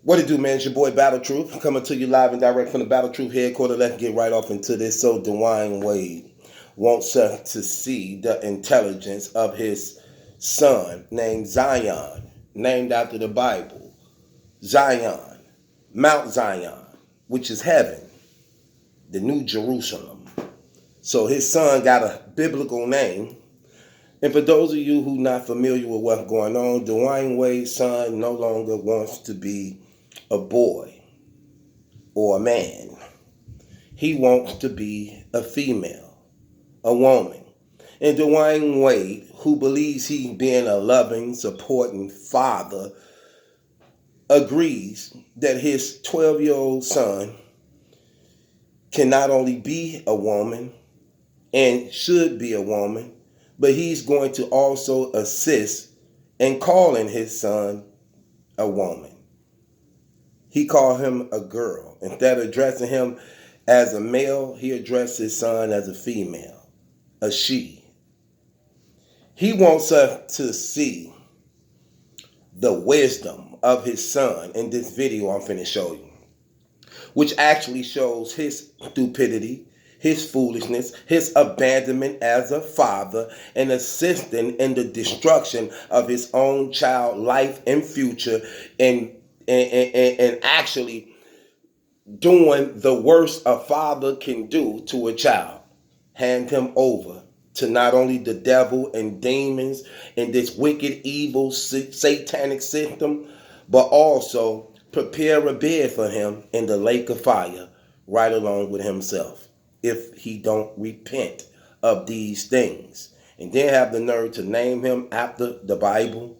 What it do, man? It's your boy Battle Truth coming to you live and direct from the Battle Truth headquarters. Let's get right off into this. So Dwayne Wade wants us to see the intelligence of his son named Zion, named after the Bible. Zion, Mount Zion, which is heaven, the New Jerusalem. So his son got a biblical name. And for those of you who not familiar with what's going on, Dwayne Wade's son no longer wants to be a boy or a man. He wants to be a female, a woman. And Dwayne Wade, who believes he being a loving, supporting father, agrees that his 12-year-old son can not only be a woman and should be a woman, but he's going to also assist in calling his son a woman. He called him a girl. Instead of addressing him as a male, he addressed his son as a female, a she. He wants us to see the wisdom of his son in this video I'm finna show you, which actually shows his stupidity, his foolishness, his abandonment as a father, and assisting in the destruction of his own child life and future, and actually doing the worst a father can do to a child. Hand him over to not only the devil and demons and this wicked, evil, satanic system, but also prepare a bed for him in the lake of fire right along with himself if he don't repent of these things. And then have the nerve to name him after the Bible.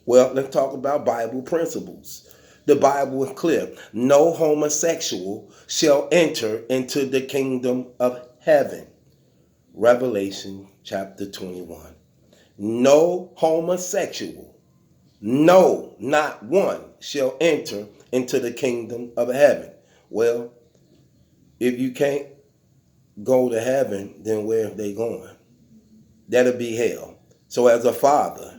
Well, let's talk about Bible principles. The Bible is clear. No homosexual shall enter into the kingdom of heaven. Revelation chapter 21. No homosexual, no, not one, shall enter into the kingdom of heaven. Well, if you can't go to heaven, then where are they going? That'll be hell. So as a father,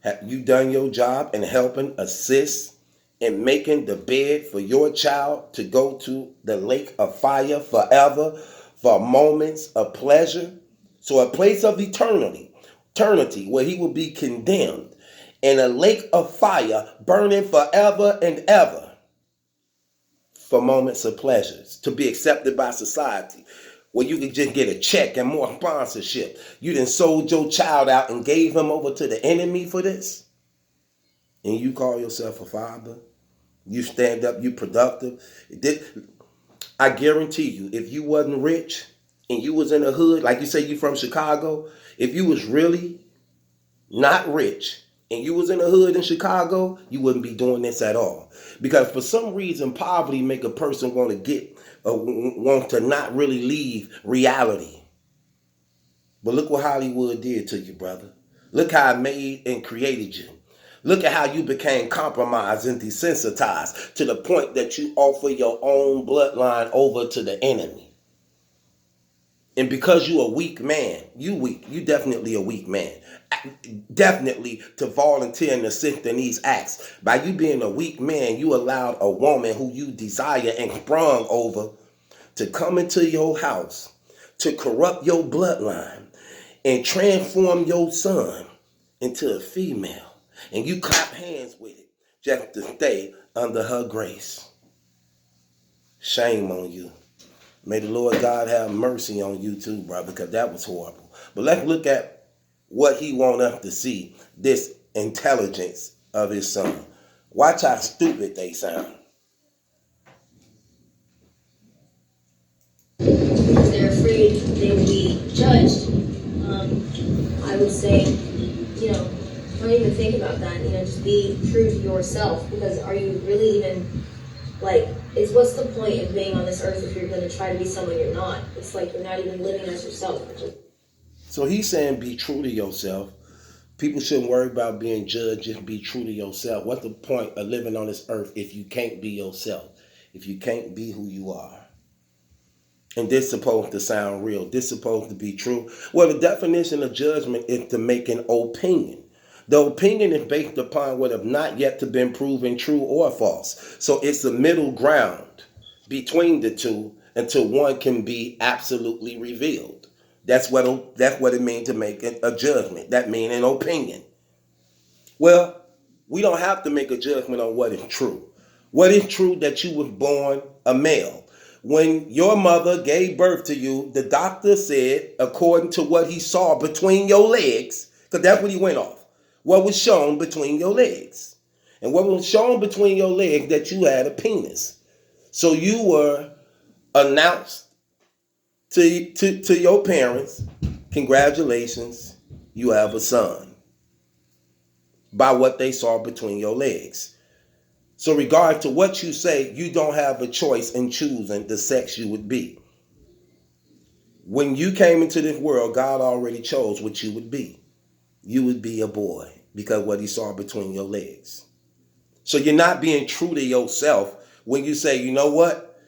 have you done your job in helping assist in making the bed for your child to go to the lake of fire forever for moments of pleasure? So a place of eternity where he will be condemned in a lake of fire burning forever and ever for moments of pleasures to be accepted by society, where you could just get a check and more sponsorship. You done sold your child out and gave him over to the enemy for this? And you call yourself a father? You stand up, you productive. I guarantee you, if you wasn't rich and you was in the hood, like you say you from Chicago, if you was really not rich and you was in the hood in Chicago, you wouldn't be doing this at all. Because for some reason, poverty make a person want to not really leave reality. But look what Hollywood did to you, brother. Look how it made and created you. Look at how you became compromised and desensitized to the point that you offer your own bloodline over to the enemy. And because you a weak man, you definitely a weak man. Definitely to volunteer and assist in these acts. By you being a weak man, you allowed a woman who you desire and sprung over to come into your house, to corrupt your bloodline, and transform your son into a female. And you clap hands with it just to stay under her grace. Shame on you. May the Lord God have mercy on you too, brother, because that was horrible. But let's look at what he wants us to see, this intelligence of his son. Watch how stupid they sound. Because they're afraid they will be judged. I would say, don't even think about that. Just be true to yourself. Because are you really even, what's the point of being on this earth if you're going to try to be someone you're not? It's like you're not even living as yourself. So he's saying be true to yourself. People shouldn't worry about being judged. Just be true to yourself. What's the point of living on this earth if you can't be yourself? If you can't be who you are? And this supposed to sound real. This supposed to be true. Well, the definition of judgment is to make an opinion. The opinion is based upon what have not yet to been proven true or false. So it's a middle ground between the two until one can be absolutely revealed. That's what it means to make a judgment. That means an opinion. Well, we don't have to make a judgment on what is true. What is true that you was born a male? When your mother gave birth to you, the doctor said, according to what he saw between your legs, because that's what he went off, what was shown between your legs. And what was shown between your legs, that you had a penis. So you were announced to your parents, congratulations, you have a son, by what they saw between your legs. So regard to what you say, you don't have a choice in choosing the sex you would be. When you came into this world, God already chose what you would be. You would be a boy because of what he saw between your legs. So you're not being true to yourself when you say, you know what?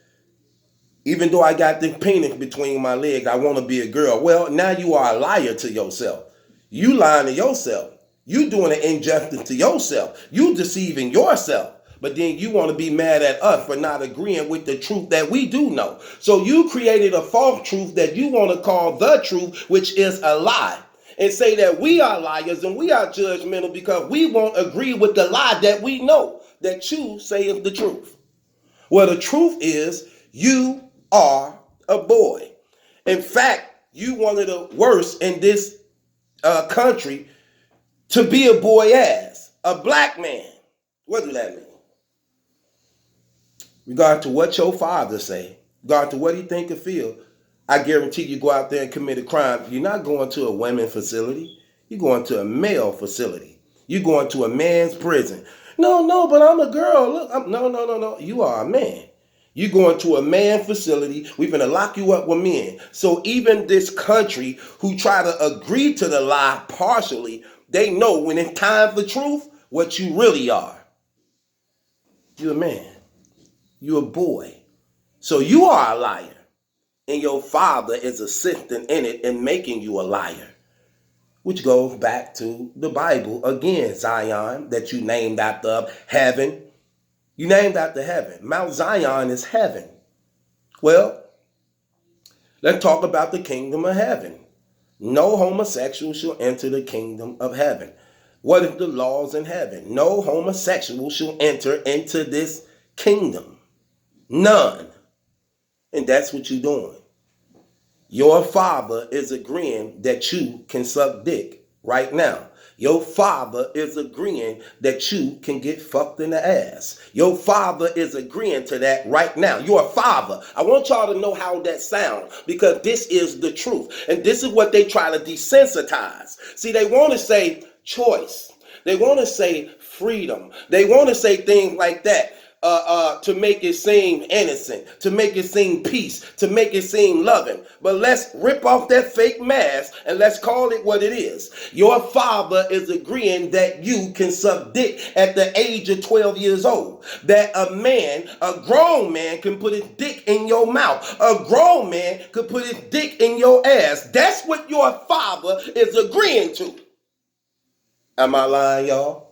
Even though I got the penis between my legs, I want to be a girl. Well, now you are a liar to yourself. You lying to yourself. You doing an injustice to yourself. You deceiving yourself. But then you want to be mad at us for not agreeing with the truth that we do know. So you created a false truth that you want to call the truth, which is a lie. And say that we are liars and we are judgmental because we won't agree with the lie that we know that you say is the truth. Well, the truth is you are a boy. In fact, you one of the worst in this country to be a boy as a black man. What do that mean? Regard to what your father say, regard to what he think or feel, I guarantee you go out there and commit a crime. You're not going to a women's facility. You're going to a male facility. You're going to a man's prison. No, but I'm a girl. Look, no. You are a man. You're going to a man facility. We're going to lock you up with men. So even this country who try to agree to the lie partially, they know when it's time for truth, what you really are. You're a man. You're a boy. So you are a liar. And your father is assisting in it and making you a liar. Which goes back to the Bible. Again, Zion, that you named after heaven. You named after heaven. Mount Zion is heaven. Well, let's talk about the kingdom of heaven. No homosexual shall enter the kingdom of heaven. What is the laws in heaven? No homosexual shall enter into this kingdom. None. And that's what you're doing. Your father is agreeing that you can suck dick right now. Your father is agreeing that you can get fucked in the ass. Your father is agreeing to that right now. Your father. I want y'all to know how that sounds because this is the truth. And this is what they try to desensitize. See, they want to say choice. They want to say freedom. They want to say things like that. To make it seem innocent, to make it seem peace, to make it seem loving. But let's rip off that fake mask and let's call it what it is. Your father is agreeing that you can suck dick at the age of 12 years old. That a man, a grown man, can put his dick in your mouth. A grown man could put his dick in your ass. That's what your father is agreeing to. Am I lying, y'all?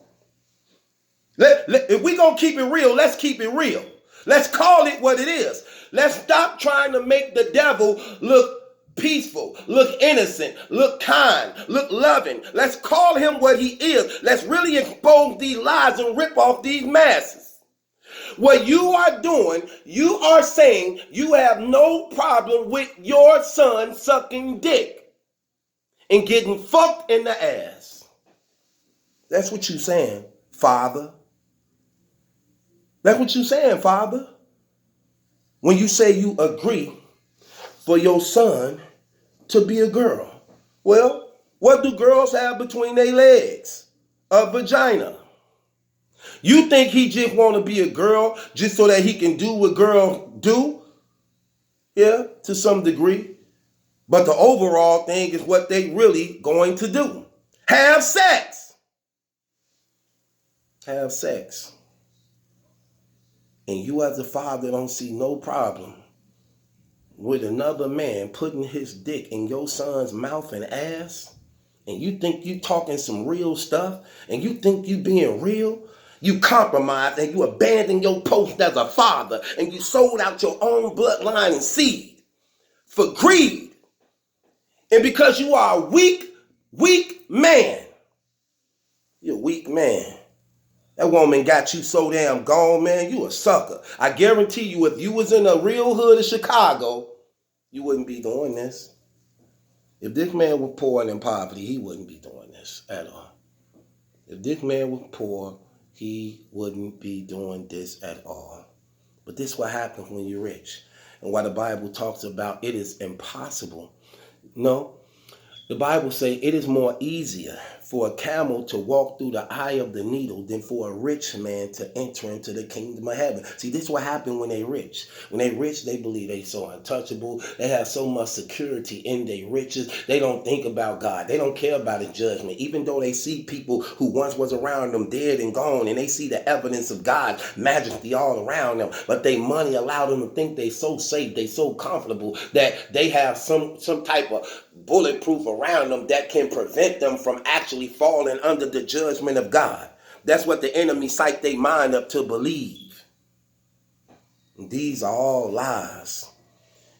If we're going to keep it real, let's keep it real. Let's call it what it is. Let's stop trying to make the devil look peaceful, look innocent, look kind, look loving. Let's call him what he is. Let's really expose these lies and rip off these masks. What you are doing, you are saying you have no problem with your son sucking dick and getting fucked in the ass. That's what you're saying, Father. That's what you're saying, Father. When you say you agree for your son to be a girl. Well, what do girls have between their legs? A vagina. You think he just want to be a girl just so that he can do what girls do? Yeah, to some degree. But the overall thing is what they really going to do. Have sex. Have sex. And you as a father don't see no problem with another man putting his dick in your son's mouth and ass and you think you talking some real stuff, and you think you being real, you compromised and you abandoned your post as a father, and you sold out your own bloodline and seed for greed. And because you are a weak man, you're a weak man. That woman got you so damn gone, man. You a sucker. I guarantee you, if you was in a real hood of Chicago, you wouldn't be doing this. If this man was poor and in poverty, he wouldn't be doing this at all. If this man was poor, he wouldn't be doing this at all. But this is what happens when you're rich. And why the Bible talks about it is impossible. No, the Bible says it is more easier for a camel to walk through the eye of the needle than for a rich man to enter into the kingdom of heaven. See, this is what happened when they rich. When they rich, they believe they so untouchable. They have so much security in their riches. They don't think about God. They don't care about his judgment. Even though they see people who once was around them dead and gone, and they see the evidence of God's majesty all around them. But their money allowed them to think they so safe, they so comfortable, that they have some type of bulletproof around them that can prevent them from actually falling under the judgment of God. That's what the enemy psyched their mind up to believe. And these are all lies.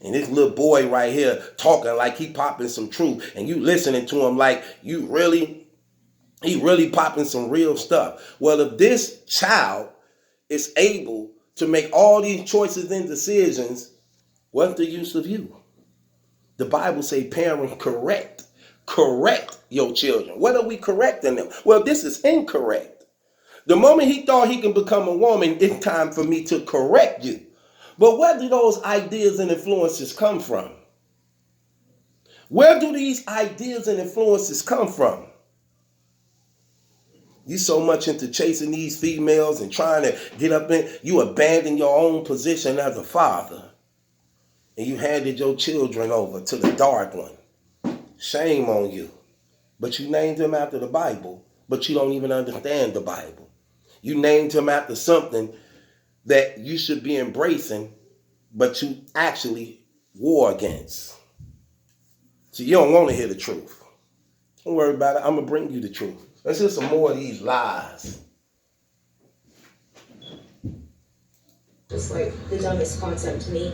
And this little boy right here talking like he popping some truth, and you listening to him like he really popping some real stuff. Well, if this child is able to make all these choices and decisions, what's the use of you? The Bible say, parents, correct your children. What are we correcting them? Well, this is incorrect. The moment he thought he can become a woman, it's time for me to correct you. But where do those ideas and influences come from? Where do these ideas and influences come from? You so much into chasing these females and trying to get up in, you abandon your own position as a father. And you handed your children over to the dark one. Shame on you. But you named him after the Bible, but you don't even understand the Bible. You named him after something that you should be embracing, but you actually war against. So you don't want to hear the truth. Don't worry about it. I'm going to bring you the truth. Let's hear some more of these lies. Just like the dumbest concept to me.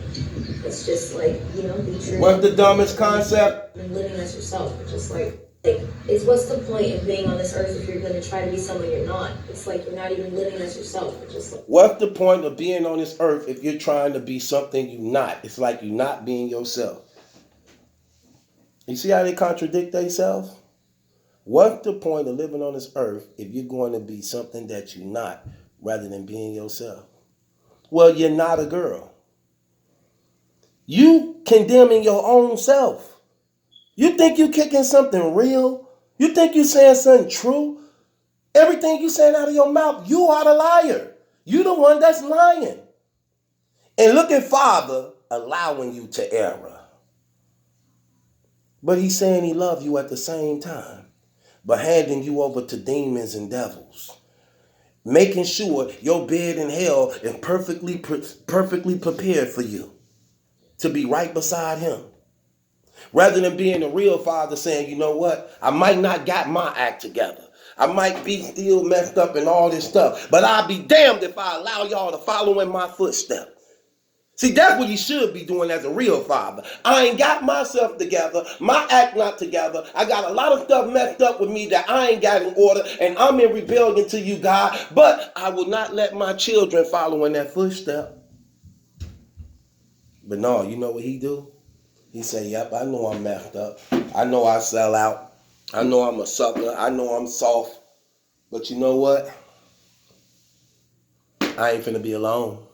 It's just like, be true. What's the dumbest concept? And living as yourself. It's just like it's what's the point of being on this earth if you're going to try to be someone you're not? It's like you're not even living as yourself. It's just like, what's the point of being on this earth if you're trying to be something you're not? It's like you're not being yourself. You see how they contradict themselves? What's the point of living on this earth if you're going to be something that you're not rather than being yourself? Well, you're not a girl. You condemning your own self. You think you kicking something real? You think you saying something true? Everything you saying out of your mouth, you are the liar. You the one that's lying. And look at Father allowing you to err. But he's saying he loves you at the same time, but handing you over to demons and devils. Making sure your bed in hell is perfectly prepared for you to be right beside him. Rather than being a real father saying, you know what, I might not got my act together. I might be still messed up and all this stuff, but I'll be damned if I allow y'all to follow in my footsteps. See, that's what he should be doing as a real father. I ain't got myself together. My act not together. I got a lot of stuff messed up with me that I ain't got in order, and I'm in rebellion to you, God. But I will not let my children follow in that footstep. But no, you know what he do? He say, yep, I know I'm messed up. I know I sell out. I know I'm a sucker. I know I'm soft. But you know what? I ain't finna be alone.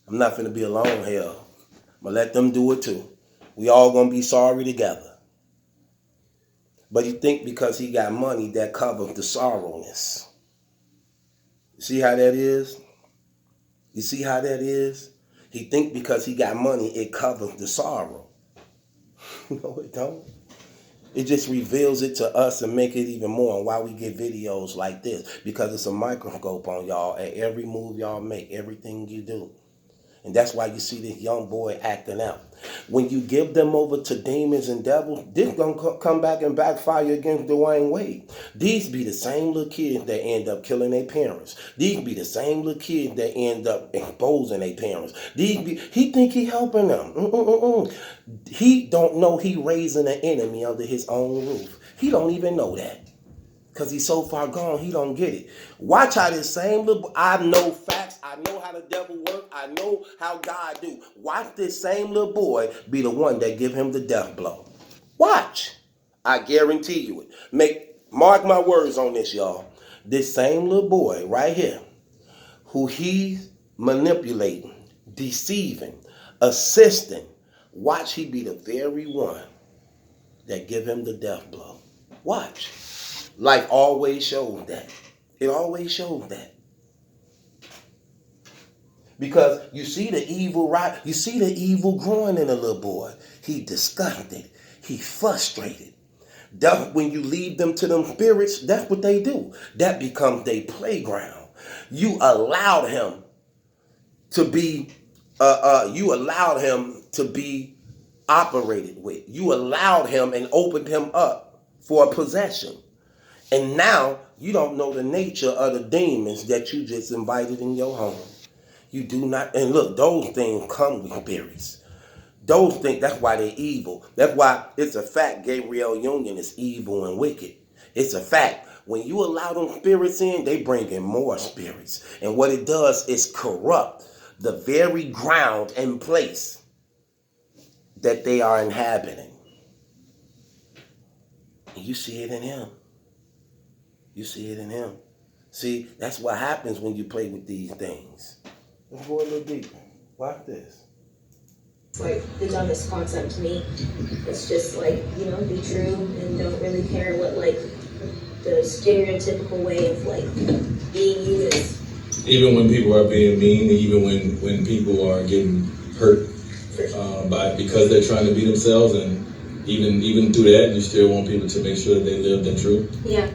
I'm not finna be alone, hell. I'm gonna let them do it too. We all gonna be sorry together. But you think because he got money that covers the sorrowness. You see how that is? You see how that is? He think because he got money, it covers the sorrow. No, it don't. It just reveals it to us and make it even more. And why we get videos like this? Because it's a microscope on y'all at every move y'all make, everything you do. And that's why you see this young boy acting out. When you give them over to demons and devils, this gonna come back and backfire against Dwayne Wade. These be the same little kids that end up killing their parents. These be the same little kids that end up exposing their parents. He think he helping them. He don't know he raising an enemy under his own roof. He don't even know that. Because he's so far gone, he don't get it. Watch how this same little, I know facts, I know how the devil work, I know how God do. Watch this same little boy be the one that give him the death blow. Watch. I guarantee you it. Mark my words on this, y'all. This same little boy right here, who he's manipulating, deceiving, assisting, watch he be the very one that give him the death blow. Watch. Life always shows that. It always shows that. Because you see the evil, right? You see the evil growing in a little boy. He disgusted. He frustrated. When you leave them to them spirits, that's what they do. That becomes their playground. You allowed him to be, operated with. You allowed him and opened him up for possession. And now you don't know the nature of the demons that you just invited in your home. You do not, and look, those things come with spirits. Those things, that's why they're evil. That's why it's a fact Gabriel Union is evil and wicked. It's a fact. When you allow them spirits in, they bring in more spirits. And what it does is corrupt the very ground and place that they are inhabiting. And you see it in him. You see it in him. See, that's what happens when you play with these things. Let's go a little deeper. Watch this. It's like the dumbest concept to me. It's just like, be true and don't really care what like the stereotypical way of like being you is. Even when people are being mean, even when people are getting hurt because they're trying to be themselves, and even through that, you still want people to make sure that they live their truth. Yeah.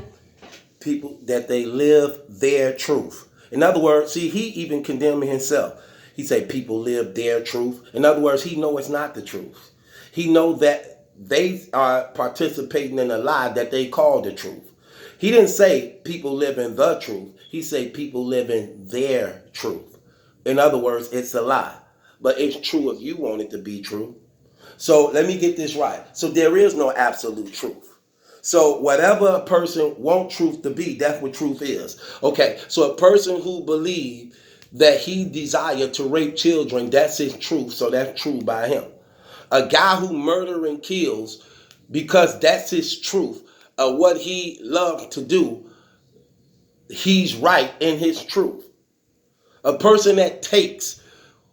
People that they live their truth. In other words, see, he even condemning himself. He said people live their truth. In other words, he know it's not the truth. He know that they are participating in a lie that they call the truth. He didn't say people live in the truth. He said people live in their truth. In other words, it's a lie. But it's true if you want it to be true. So let me get this right. So there is no absolute truth. So whatever a person wants truth to be, that's what truth is. Okay, so a person who believes that he desired to rape children, that's his truth, so that's true by him. A guy who murders and kills because that's his truth, what he loves to do, he's right in his truth. A person that takes,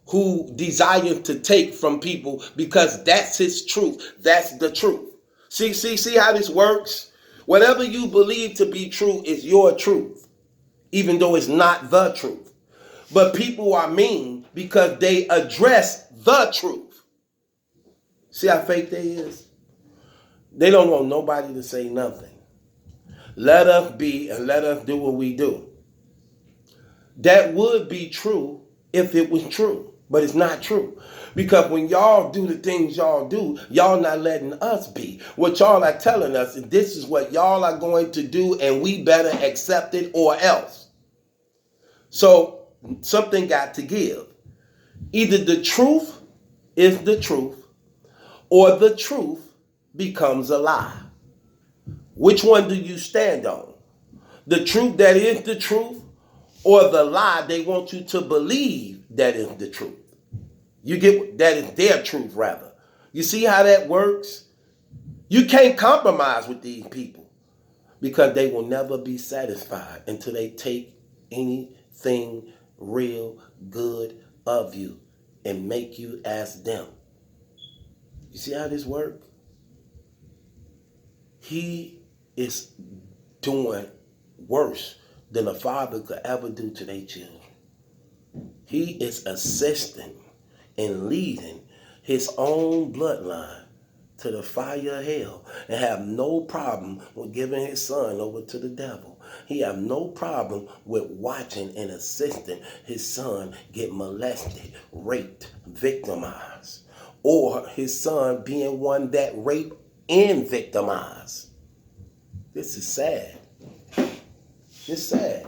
who desires to take from people because that's his truth, that's the truth. See how this works? Whatever you believe to be true is your truth, even though it's not the truth. But people are mean because they address the truth. See how fake they is? They don't want nobody to say nothing. Let us be and let us do what we do. That would be true if it was true, but it's not true. Because when y'all do the things y'all do, y'all not letting us be. What y'all are telling us is this is what y'all are going to do and we better accept it or else. So something got to give. Either the truth is the truth or the truth becomes a lie. Which one do you stand on? The truth that is the truth or the lie they want you to believe that is the truth? You get that is their truth, rather. You see how that works? You can't compromise with these people because they will never be satisfied until they take anything real good of you and make you as them. You see how this works? He is doing worse than a father could ever do to their children. He is assisting and leading his own bloodline to the fire of hell and have no problem with giving his son over to the devil. He have no problem with watching and assisting his son get molested, raped, victimized, or his son being one that raped and victimized. This is sad. It's sad.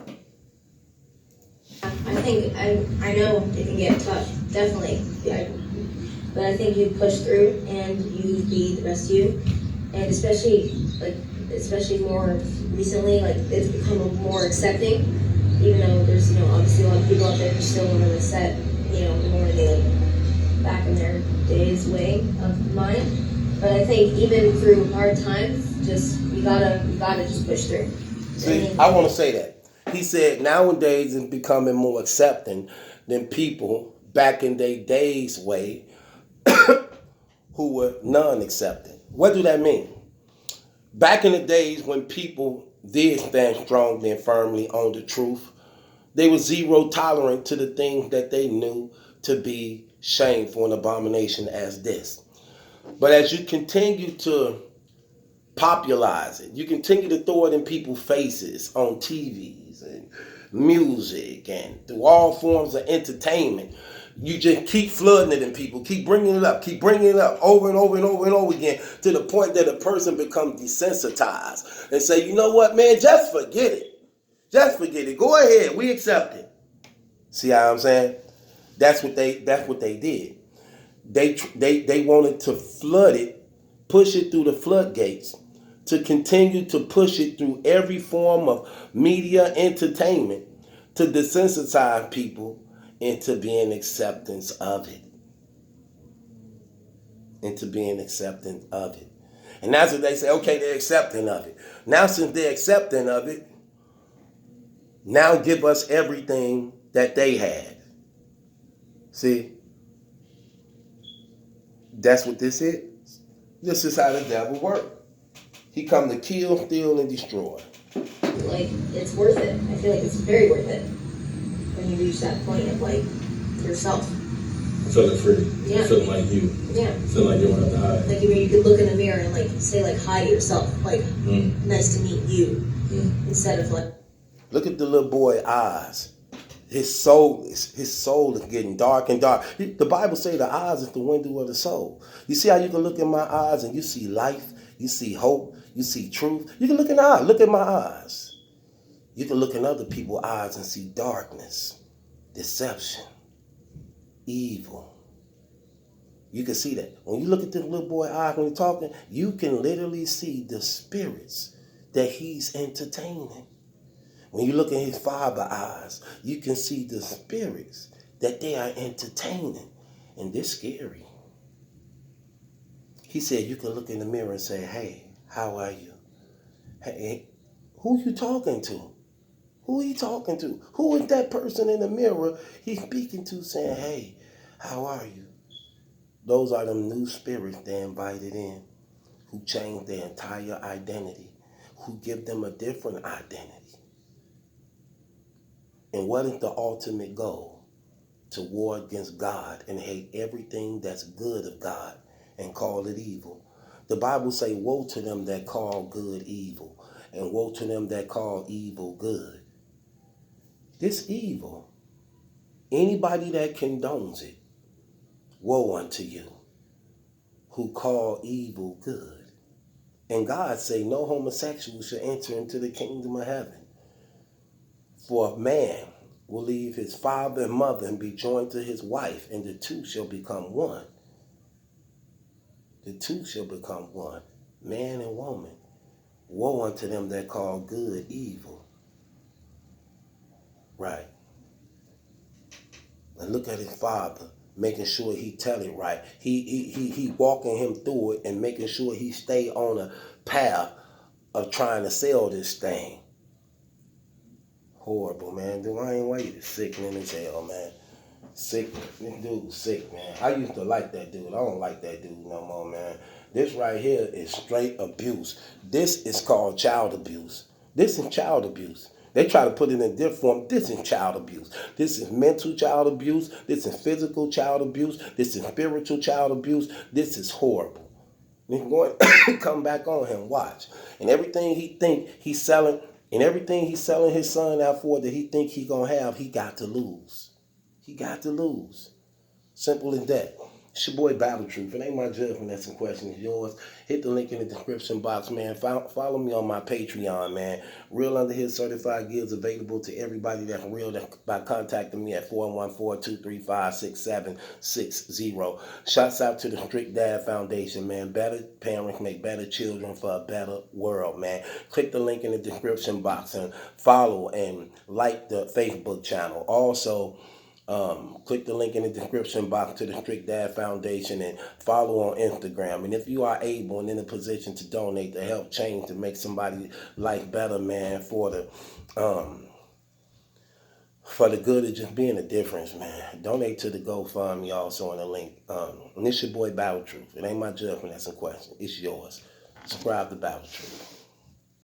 I think I know it can get tough, definitely. Yeah, but I think you push through and you be the best you, and especially more recently, like it's become more accepting. Even though there's obviously a lot of people out there who still want to set more the like back in their days way of mind. But I think even through hard times, just you gotta just push through. See, I want to say that. He said nowadays it's becoming more accepting than people back in their days way who were non-accepting. What do that mean? Back in the days when people did stand strongly and firmly on the truth, they were zero tolerant to the things that they knew to be shameful and abomination as this. But as you continue to popularize it, you continue to throw it in people's faces on TVs and music and through all forms of entertainment, you just keep flooding it in people, keep bringing it up over and over and over and over again to the point that a person becomes desensitized and say, you know what, man, just forget it. Just forget it. Go ahead. We accept it. See how I'm saying? That's what they did. They wanted to flood it, push it through the floodgates, to continue to push it through every form of media entertainment to desensitize people into being acceptance of it. Into being accepting of it. And that's what they say, okay, they're accepting of it. Now since they're accepting of it, now give us everything that they had. See? That's what this is. This is how the devil works. He come to kill, steal, and destroy. Like, it's worth it. I feel like it's very worth it when you reach that point of, like, yourself. Feeling free. Yeah. Feeling like you. Yeah. Feeling like you don't have to hide. Like, you could look in the mirror and, like, say, like, hi to yourself. Like, nice to meet you. Instead of, like... Look at the little boy's eyes. His soul is getting dark and dark. The Bible says the eyes is the window of the soul. You see how you can look in my eyes and you see life, you see hope, you see truth. You can look in the eye. Look at my eyes. You can look in other people's eyes and see darkness, deception, evil. You can see that. When you look at this little boy's eyes when he's talking, you can literally see the spirits that he's entertaining. When you look in his father's eyes, you can see the spirits that they are entertaining. And they're scary. He said you can look in the mirror and say, hey, how are you? Hey, who you talking to? Who are you talking to? Who is that person in the mirror he's speaking to saying, hey, how are you? Those are them new spirits they invited in, who change their entire identity, who give them a different identity. And what is the ultimate goal? To war against God and hate everything that's good of God and call it evil. The Bible say, woe to them that call good evil, and woe to them that call evil good. This evil, anybody that condones it, woe unto you, who call evil good. And God say no homosexual shall enter into the kingdom of heaven. For a man will leave his father and mother and be joined to his wife, and the two shall become one. The two shall become one, man and woman. Woe unto them that call good evil. Right. And look at his father, making sure he tell it right. He walking him through it and making sure he stay on a path of trying to sell this thing. Horrible, man. Dwayne Wade is sickening as hell, man. Sick. This dude's sick, man. I used to like that dude. I don't like that dude no more, man. This right here is straight abuse. This is called child abuse. This is child abuse. They try to put it in different form. This is child abuse. This is mental child abuse. This is physical child abuse. This is spiritual child abuse. This is horrible. And he's going to come back on him. Watch. And everything he think he's selling, and everything he's selling his son out for that he think he gonna have, he got to lose. He got to lose. Simple as that. It's your boy Battle Truth. It ain't my judgment that's in question. It's yours. Hit the link in the description box, man. Follow me on my Patreon, man. Real Under His Certified Gears available to everybody that's real by contacting me at 414-235-6760. Shouts out to the Strict Dad Foundation, man. Better parents make better children for a better world, man. Click the link in the description box and follow and like the Facebook channel. Also, click the link in the description box to the Strict Dad Foundation and follow on Instagram. And if you are able and in a position to donate to help change, to make somebody's life better, man, for the good of just being a difference, man, donate to the GoFundMe also on the link. And it's your boy Battle Truth. It ain't my judgment that's in question. It's yours. Subscribe to Battle Truth.